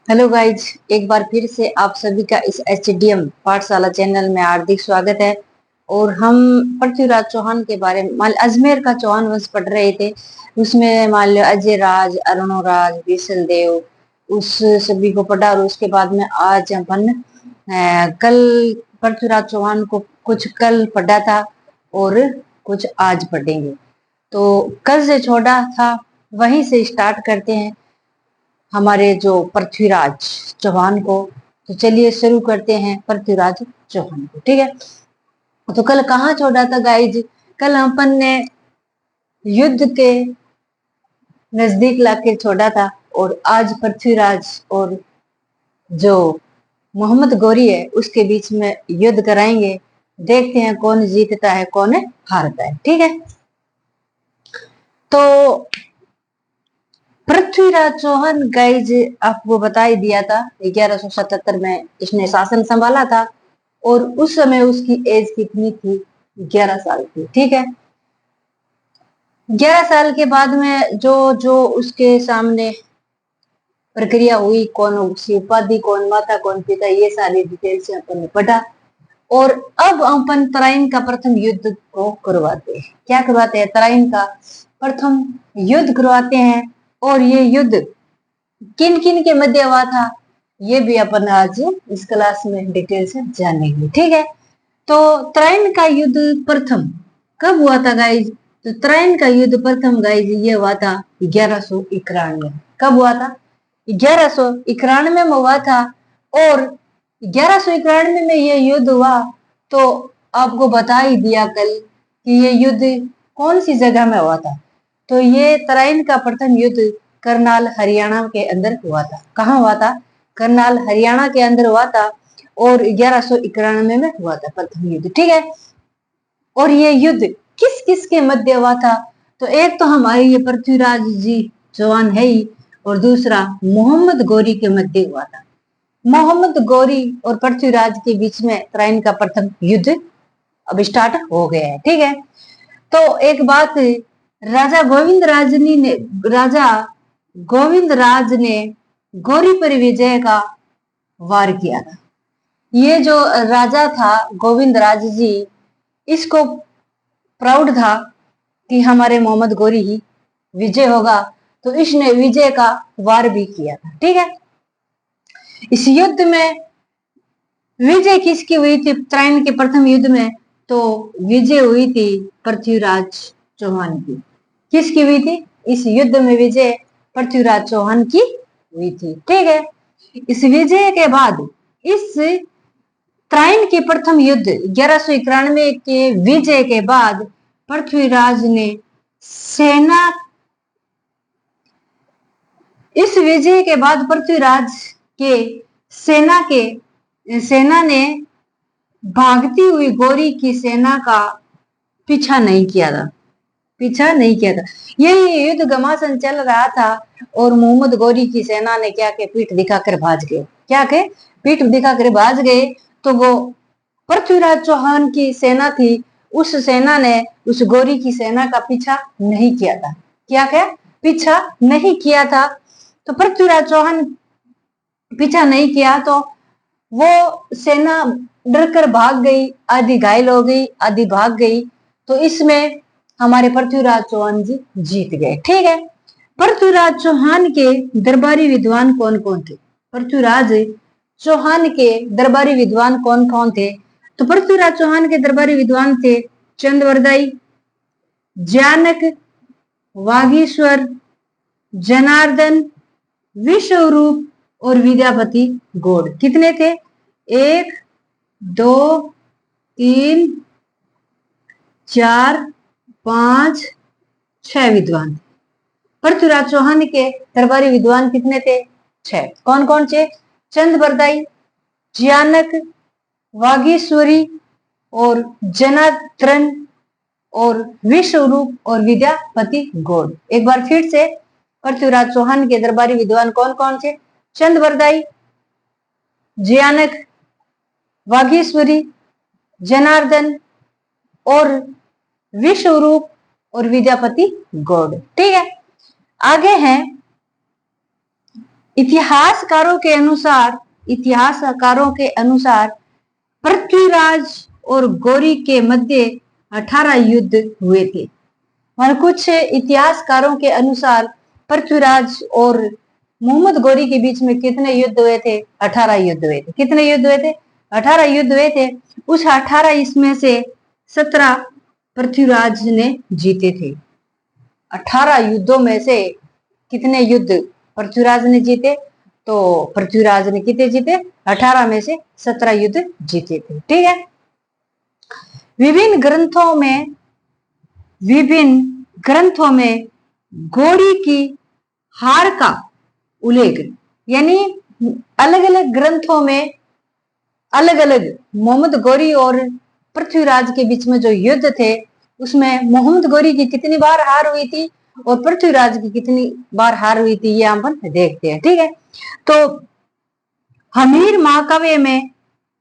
Hello guys, एक बार फिर से आप सभी का इस एचडीएम पाठशाला चैनल में हार्दिक स्वागत है। और हम पृथ्वीराज चौहान के बारे में अजमेर का चौहान वंश पढ़ रहे थे। उसमें मान लो अजय राज, अरुणोराज, बीसल देव, उस सभी को पढ़ा। और उसके बाद में आज अपन कल पृथ्वीराज चौहान को कुछ कल पढ़ा था और कुछ आज पढ़ेंगे। तो कल से छोड़ा था वहीं से स्टार्ट करते हैं हमारे जो पृथ्वीराज चौहान को। तो चलिए शुरू करते हैं पृथ्वीराज चौहान को, ठीक है। तो कल कहाँ छोड़ा था गाइज? कल अपन ने युद्ध के नजदीक लाके छोड़ा था। और आज पृथ्वीराज और जो मोहम्मद गौरी है उसके बीच में युद्ध कराएंगे। देखते हैं कौन जीतता है कौन हारता है, ठीक है। तो पृथ्वीराज चौहान गाइज आपको बता ही दिया था, 1177 में इसने शासन संभाला था। और उस समय उसकी एज कितनी थी? 11 साल थी, ठीक है। 11 साल के बाद में जो जो उसके सामने प्रक्रिया हुई, कौन उसकी उपाधि, कौन माता कौन पिता, ये सारी डिटेल से अपन ने पढ़ा। और अब अपन तराइन का प्रथम युद्ध को करवाते हैं। क्या करवाते हैं? तराइन का प्रथम युद्ध करवाते हैं। और ये युद्ध किन किन के मध्य हुआ था ये भी अपन आज इस क्लास में डिटेल से जानेंगे, ठीक है। तो तराइन का युद्ध प्रथम कब हुआ था गाइज? तो तराइन का युद्ध प्रथम गाइज ये हुआ था 1191। कब हुआ था? 1191 में हुआ था। और 1191 में ये युद्ध हुआ। तो आपको बता ही दिया कल कि ये युद्ध कौन सी जगह में हुआ था। तो ये तराइन का प्रथम युद्ध करनाल हरियाणा के अंदर हुआ था। कहाँ हुआ था? करनाल हरियाणा के अंदर हुआ था। और 1191 में हुआ था प्रथम युद्ध, ठीक है। और ये युद्ध किस किस के मध्य हुआ था? तो एक तो हमारे ये पृथ्वीराज जी चौहान है ही, और दूसरा मोहम्मद गौरी के मध्य हुआ था। मोहम्मद गौरी और पृथ्वीराज के बीच में तराइन का प्रथम युद्ध अब स्टार्ट हो गया है, ठीक है। तो एक बात, राजा गोविंद राज ने गौरी पर विजय का वार किया था। ये जो राजा था गोविंद राज जी, इसको प्राउड था कि हमारे मोहम्मद गौरी ही विजय होगा। तो इसने विजय का वार भी किया था, ठीक है। इस युद्ध में विजय किसकी हुई थी? तराइन के प्रथम युद्ध में तो विजय हुई थी पृथ्वीराज चौहान की। किसकी हुई थी? इस युद्ध में विजय पृथ्वीराज चौहान की हुई थी, ठीक है। इस विजय के बाद, इस तराइन के प्रथम युद्ध 1191 के विजय के बाद पृथ्वीराज ने सेना, इस विजय के बाद पृथ्वीराज के सेना ने भागती हुई गौरी की सेना का पीछा नहीं किया था। यही युद्ध घमासान चल रहा था। और मोहम्मद गौरी की सेना ने क्या के पीठ दिखाकर भाग गए। पीठ दिखाकर भाग गए। तो वो पृथ्वीराज चौहान की सेना थी, उस सेना ने उस गौरी की सेना का पीछा नहीं किया था। क्या पीछा नहीं किया था। तो पृथ्वीराज चौहान पीछा नहीं किया तो वो सेना डरकर भाग गई, आधी घायल हो गई, आधी भाग गई। तो इसमें हमारे पृथ्वीराज चौहान जी जीत गए, ठीक है। पृथ्वीराज चौहान के दरबारी विद्वान कौन कौन थे? पृथ्वीराज चौहान के दरबारी विद्वान कौन कौन थे? तो पृथ्वीराज चौहान के दरबारी विद्वान थे चंद्रवरदाई, जानक, वागीश्वर, जनार्दन, विश्वरूप और विद्यापति गौड़। कितने थे? 1 2 3 4 5 6 विद्वान। पृथ्वीराज चौहान के दरबारी विद्वान कितने थे? 6। कौन कौन थे? चंद्रवरदाई, जानक, वागीश्वरी और जनार्दन और विश्वरूप और विद्यापति गौड़। एक बार फिर से, पृथ्वीराज चौहान के दरबारी विद्वान कौन कौन थे? चंद्रवरदाई, जानक, वागीश्वरी, जनार्दन और विश्वरूप और विद्यापति गौड़, ठीक है। आगे हैं इतिहासकारों के अनुसार पृथ्वीराज और गौरी के मध्य 18 युद्ध हुए थे। और कुछ इतिहासकारों के अनुसार पृथ्वीराज और मोहम्मद गौरी के बीच में कितने युद्ध हुए थे? 18 युद्ध हुए थे। कितने युद्ध हुए थे? 18 युद्ध हुए थे। उस 18 इसमें से 17 पृथ्वीराज ने जीते थे। 18 युद्धों में से कितने युद्ध पृथ्वीराज ने जीते? तो पृथ्वीराज ने कितने जीते? 18 में से 17 युद्ध जीते थे। ठीक है। विभिन्न ग्रंथों में गौरी की हार का उल्लेख, यानी अलग अलग ग्रंथों में अलग अलग मोहम्मद गौरी और पृथ्वीराज के बीच में जो युद्ध थे उसमें मोहम्मद गौरी की कितनी बार हार हुई थी और पृथ्वीराज की कितनी बार हार हुई थी, ये हम देखते हैं। ठीक है। तो हमीर महाकाव्य में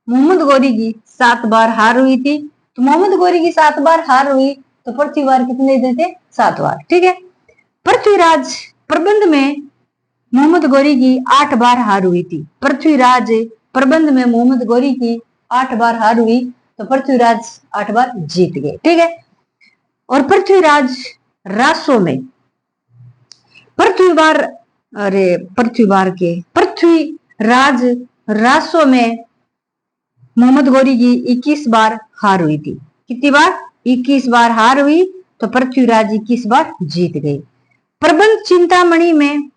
मोहम्मद गौरी की 7 बार हार हुई थी। तो मोहम्मद गौरी की 7 बार हार हुई तो पृथ्वीराज कितने थे? 7 बार। ठीक है। पृथ्वीराज प्रबंध में मोहम्मद गौरी की 8 बार हार हुई थी। पृथ्वीराज प्रबंध में मोहम्मद गौरी की 8 बार हार हुई तो पृथ्वीराज 8 बार जीत गए। ठीक है। और पृथ्वीराज रासों में पृथ्वीराज रासों में मोहम्मद गौरी की 21 बार हार हुई थी। कितनी बार? 21 बार हार हुई तो पृथ्वीराज 21 बार जीत गए। प्रबंध चिंतामणि में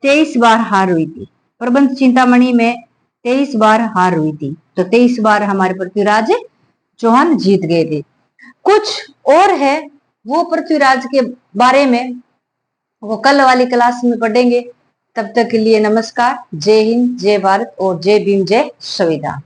23 बार हार हुई थी। प्रबंध चिंतामणि में 23 बार हार हुई थी तो 23 बार हमारे पृथ्वीराज चौहान जीत गए थे। कुछ और है वो पृथ्वीराज के बारे में वो कल वाली क्लास में पढ़ेंगे। तब तक के लिए नमस्कार। जय हिंद, जय भारत और जय भीम, जय संविधान।